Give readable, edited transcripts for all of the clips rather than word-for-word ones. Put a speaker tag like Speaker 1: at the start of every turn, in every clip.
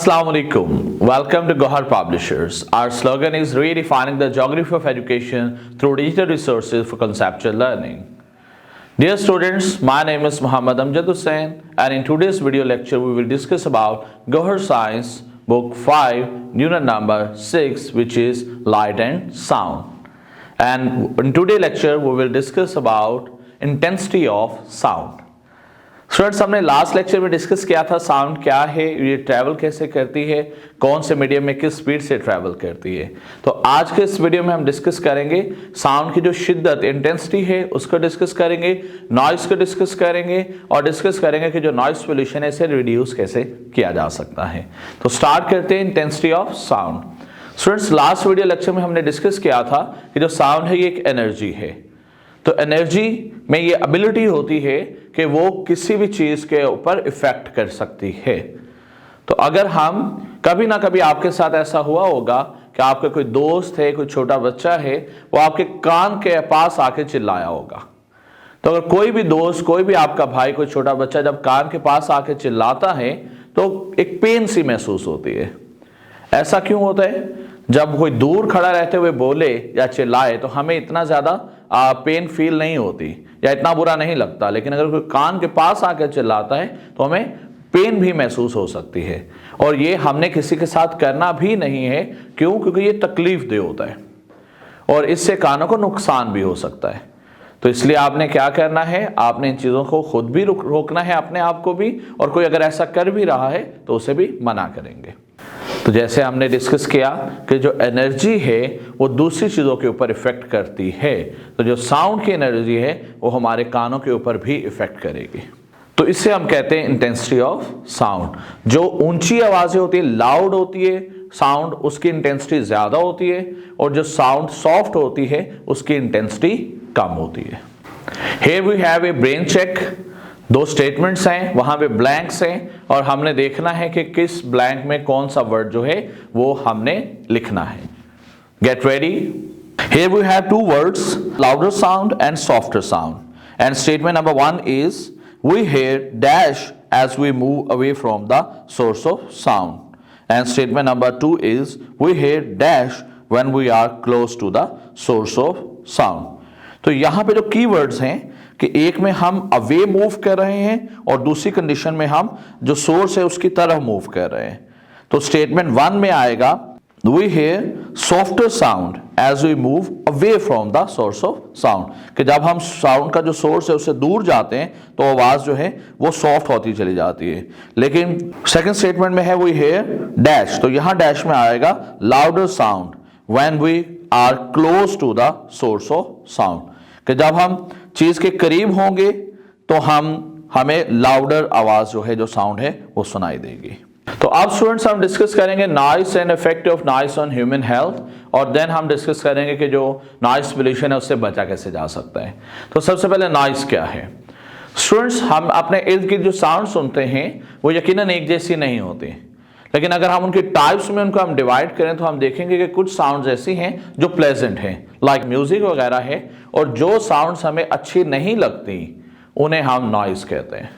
Speaker 1: Assalamu alaikum. Welcome to Gohar Publishers. Our slogan is redefining the geography of education through digital resources for conceptual learning. Dear students, my name is Muhammad Amjad Hussain, and in today's video lecture we will discuss about Gohar Science Book 5 Unit number 6, which is Light and Sound. And in today's lecture we will discuss about intensity of sound. Students, हमने last lecture में discuss किया था sound क्या है, ये travel कैसे करती है, कौन से मीडियम में किस स्पीड से ट्रैवल करती है। तो आज के इस वीडियो में हम डिस्कस करेंगे साउंड की जो शिद्दत इंटेंसिटी है उसको डिस्कस करेंगे, नॉइस को डिस्कस करेंगे और डिस्कस करेंगे कि जो नॉइस पोल्यूशन है इसे रिड्यूस कैसे किया जा सकता है। तो स्टार्ट करते हैं intensity of sound. Students, last video lecture में हमने डिस्कस किया था कि जो साउंड है ये एक एनर्जी है। तो एनर्जी में ये एबिलिटी होती है कि वो किसी भी चीज़ के ऊपर इफेक्ट कर सकती है। तो अगर हम कभी ना कभी आपके साथ ऐसा हुआ होगा कि आपका कोई दोस्त है, कोई छोटा बच्चा है, वो आपके कान के पास आके चिल्लाया होगा। तो अगर कोई भी दोस्त, कोई भी आपका भाई, कोई छोटा बच्चा जब कान के पास आके चिल्लाता है तो एक पेन सी महसूस होती है। ऐसा क्यों होता है? जब कोई दूर खड़ा रहते हुए बोले या चिल्लाए तो हमें इतना ज़्यादा पेन फील नहीं होती या इतना बुरा नहीं लगता, लेकिन अगर कोई कान के पास आकर चिल्लाता है तो हमें पेन भी महसूस हो सकती है। और ये हमने किसी के साथ करना भी नहीं है। क्यों? क्योंकि ये तकलीफ दे होता है और इससे कानों को नुकसान भी हो सकता है। तो इसलिए आपने क्या करना है, आपने इन चीज़ों को खुद भी रोकना है, अपने आप को भी, और कोई अगर ऐसा कर भी रहा है तो उसे भी मना करेंगे। तो जैसे हमने डिस्कस किया कि जो एनर्जी है वो दूसरी चीज़ों के ऊपर इफेक्ट करती है, तो जो साउंड की एनर्जी है वो हमारे कानों के ऊपर भी इफेक्ट करेगी। तो इससे हम कहते हैं इंटेंसिटी ऑफ साउंड। जो ऊंची आवाज़ें होती है, लाउड होती है साउंड, उसकी इंटेंसिटी ज़्यादा होती है, और जो साउंड सॉफ्ट होती है उसकी इंटेंसिटी कम होती है। Here we have a brain check। दो स्टेटमेंट्स हैं, वहां पे ब्लैंक्स हैं, और हमने देखना है कि किस ब्लैंक में कौन सा वर्ड जो है वो हमने लिखना है। Get ready. Here we have two words, louder sound and softer sound. And statement number 1 is we hear dash as we move away from the source of sound. And statement number 2 is we hear dash when we are close to the source of sound. तो यहां पे जो keywords हैं कि एक में हम away move कर रहे हैं और दूसरी कंडीशन में हम जो सोर्स है उसकी तरफ मूव कर रहे हैं। तो स्टेटमेंट 1 में आएगा we hear softer sound as we move away from the source of sound, कि जब हम साउंड का जो सोर्स है उससे दूर जाते हैं तो आवाज जो है वो सॉफ्ट होती चली जाती है। लेकिन सेकंड स्टेटमेंट में है वी हेयर डैश, तो यहां डैश में आएगा louder sound when we are close to the source of sound, कि जब हम चीज के करीब होंगे तो हमें लाउडर आवाज जो है, जो साउंड है वो सुनाई देगी। तो अब स्टूडेंट्स हम डिस्कस करेंगे noise and effect of noise on human health, और देन हम डिस्कस करेंगे कि जो नॉइस पोल्यूशन है उससे बचा कैसे जा सकता है। तो सबसे पहले नॉइस क्या है। स्टूडेंट्स, हम अपने इर्द गिर्द जो साउंड सुनते हैं वो यकीनन एक जैसी नहीं होती, लेकिन अगर हम उनके टाइप्स में उनको हम डिवाइड करें तो हम देखेंगे कि कुछ साउंड्स ऐसी हैं जो प्लेजेंट हैं, लाइक म्यूजिक वगैरह है, और जो साउंड्स हमें अच्छी नहीं लगती उन्हें हम नॉइस कहते हैं।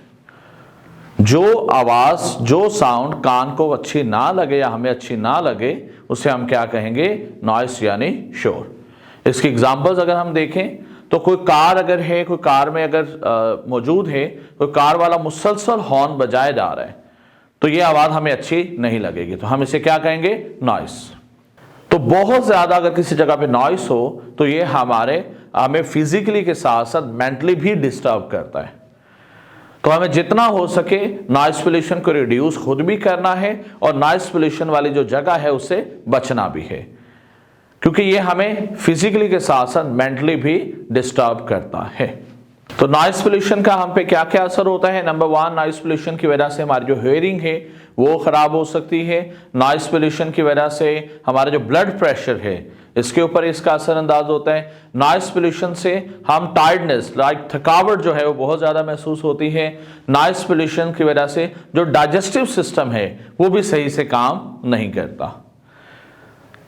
Speaker 1: जो आवाज, जो साउंड कान को अच्छी ना लगे या हमें अच्छी ना लगे उसे हम क्या कहेंगे, नॉइस यानी शोर। इसकी एग्जांपल्स अगर हम देखें तो कोई कार अगर है, कोई कार में अगर मौजूद है, कोई कार वाला मुसलसल हॉर्न बजाया जा रहा है तो ये आवाज हमें अच्छी नहीं लगेगी, तो हम इसे क्या कहेंगे, नॉइस। तो बहुत ज्यादा अगर किसी जगह पे नॉइस हो तो ये हमें फिजिकली के साथ साथ मेंटली भी डिस्टर्ब करता है। तो हमें जितना हो सके नॉइस पोल्यूशन को रिड्यूस खुद भी करना है, और नॉइस पोल्यूशन वाली जो जगह है उससे बचना भी है, क्योंकि ये हमें फिजिकली के साथ साथ मेंटली भी डिस्टर्ब करता है। तो नॉइस पोल्यूशन का हम पे क्या क्या असर होता है। नंबर 1, नॉइस पोल्यूशन की वजह से हमारी जो हेयरिंग है वो खराब हो सकती है। नॉइस पोल्यूशन की वजह से हमारा जो ब्लड प्रेशर है इसके ऊपर इसका असरअंदाज होता है। नॉइस पोल्यूशन से हम टायर्डनेस, लाइक थकावट जो है वो बहुत ज़्यादा महसूस होती है। नॉइस पोल्यूशन की वजह से जो डाइजेस्टिव सिस्टम है वो भी सही से काम नहीं करता।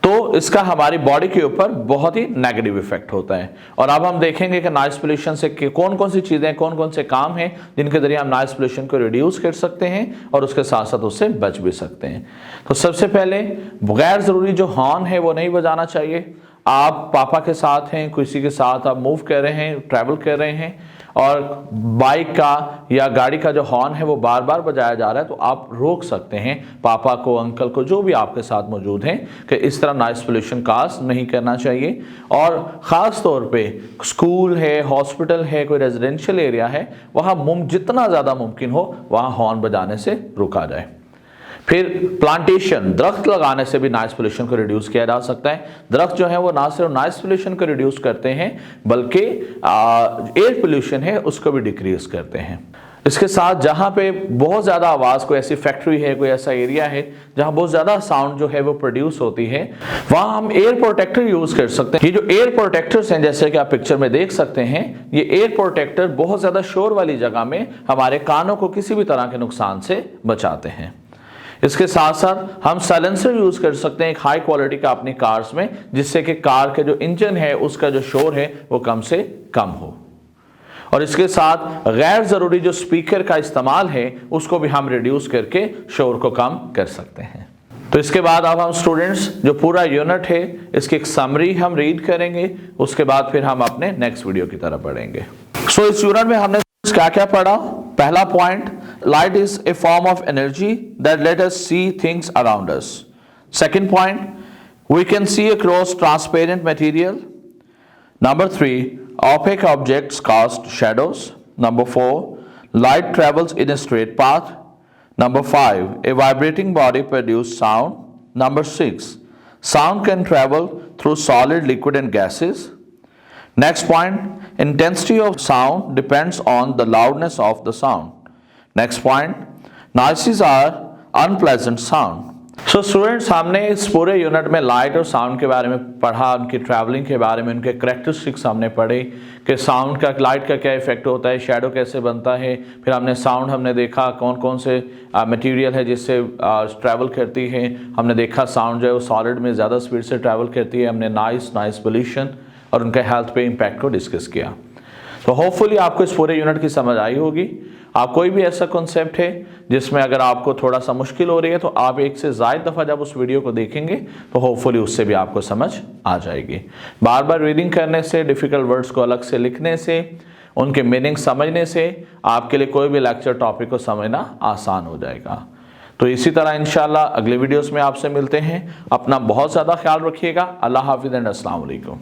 Speaker 1: तो तो इसका हमारी बॉडी के ऊपर बहुत ही नेगेटिव इफेक्ट होता है। और अब हम देखेंगे कि नॉइस पोल्यूशन से कौन कौन सी चीज़ें, कौन कौन से काम हैं जिनके जरिए हम नॉइस पोल्यूशन को रिड्यूस कर सकते हैं और उसके साथ साथ उससे बच भी सकते हैं। तो सबसे पहले गैर ज़रूरी जो हॉर्न है वो नहीं बजाना चाहिए। आप पापा के साथ हैं, किसी के साथ आप मूव कर रहे हैं, ट्रैवल कर रहे हैं और बाइक का या गाड़ी का जो हॉर्न है वो बार बार बजाया जा रहा है, तो आप रोक सकते हैं पापा को, अंकल को, जो भी आपके साथ मौजूद हैं, कि इस तरह नॉइस पोल्यूशन काज नहीं करना चाहिए। और ख़ास तौर पे स्कूल है, हॉस्पिटल है, कोई रेजिडेंशियल एरिया है, वहाँ जितना ज़्यादा मुमकिन हो वहाँ हॉर्न बजाने से रुका जाए। फिर प्लांटेशन, दरख्त लगाने से भी नॉइस पोल्यूशन को रिड्यूस किया जा सकता है। दरख्त जो है वो ना सिर्फ नॉइस पोल्यूशन को रिड्यूस करते हैं बल्कि एयर पोल्यूशन है उसको भी डिक्रीज करते हैं। इसके साथ जहाँ पे बहुत ज़्यादा आवाज़, कोई ऐसी फैक्ट्री है, कोई ऐसा एरिया है जहाँ बहुत ज़्यादा साउंड जो है वो प्रोड्यूस होती है, वहाँ हम एयर प्रोटेक्टर यूज़ कर सकते हैं। ये जो एयर प्रोटेक्टर्स हैं, जैसे कि आप पिक्चर में देख सकते हैं, ये एयर प्रोटेक्टर बहुत ज़्यादा शोर वाली जगह में हमारे कानों को किसी भी तरह के नुकसान से बचाते हैं। इसके साथ साथ हम साइलेंसर यूज कर सकते हैं एक हाई क्वालिटी का अपनी कार्स में, जिससे कि कार के जो इंजन है उसका जो शोर है वो कम से कम हो। और इसके साथ गैर जरूरी जो स्पीकर का इस्तेमाल है उसको भी हम रिड्यूस करके शोर को कम कर सकते हैं। तो इसके बाद अब हम स्टूडेंट्स जो पूरा यूनिट है इसकी एक समरी हम रीड करेंगे, उसके बाद फिर हम अपने नेक्स्ट वीडियो की तरफ बढ़ेंगे। सो इस यूनिट में हमने क्या क्या पढ़ा? पहला point, light is a form of energy that let us see things around us. Second point, we can see across transparent material. Number 3, opaque objects cast shadows. Number 4, light travels in a straight path. Number 5, a vibrating body produces sound. Number 6, sound can travel through solid, liquid and gases. Next point, intensity of sound depends on the loudness of the sound. Next point, noises are unpleasant sound. So students, हमने इस पूरे unit में light और sound के बारे में पढ़ा, उनकी ट्रैवलिंग के बारे में, उनके करेक्टरिस्टिक्स हमने पढ़े कि साउंड का, लाइट का क्या इफेक्ट होता है, शैडो कैसे बनता है। फिर हमने साउंड हमने देखा कौन कौन से मटेरियल है जिससे ट्रैवल करती है। हमने देखा साउंड जो है वो सॉलिड में ज़्यादा स्पीड से ट्रैवल करती है। हमने नॉइस पोल्यूशन और उनके हेल्थ पे इम्पैक्ट को डिस्कस किया। तो होपफुली आपको इस पूरे यूनिट की समझ आई होगी। आप कोई भी ऐसा कॉन्सेप्ट है जिसमें अगर आपको थोड़ा सा मुश्किल हो रही है तो आप एक से ज़्यादा दफ़ा जब उस वीडियो को देखेंगे तो होपफुली उससे भी आपको समझ आ जाएगी। बार बार रीडिंग करने से, डिफ़िकल्ट वर्ड्स को अलग से लिखने से, उनके मीनिंग समझने से आपके लिए कोई भी लेक्चर टॉपिक को समझना आसान हो जाएगा। तो इसी तरह इंशाल्लाह अगले वीडियोस में आपसे मिलते हैं। अपना बहुत ज़्यादा ख्याल रखिएगा। अल्लाह हाफिज़ एंड अस्सलाम वालेकुम।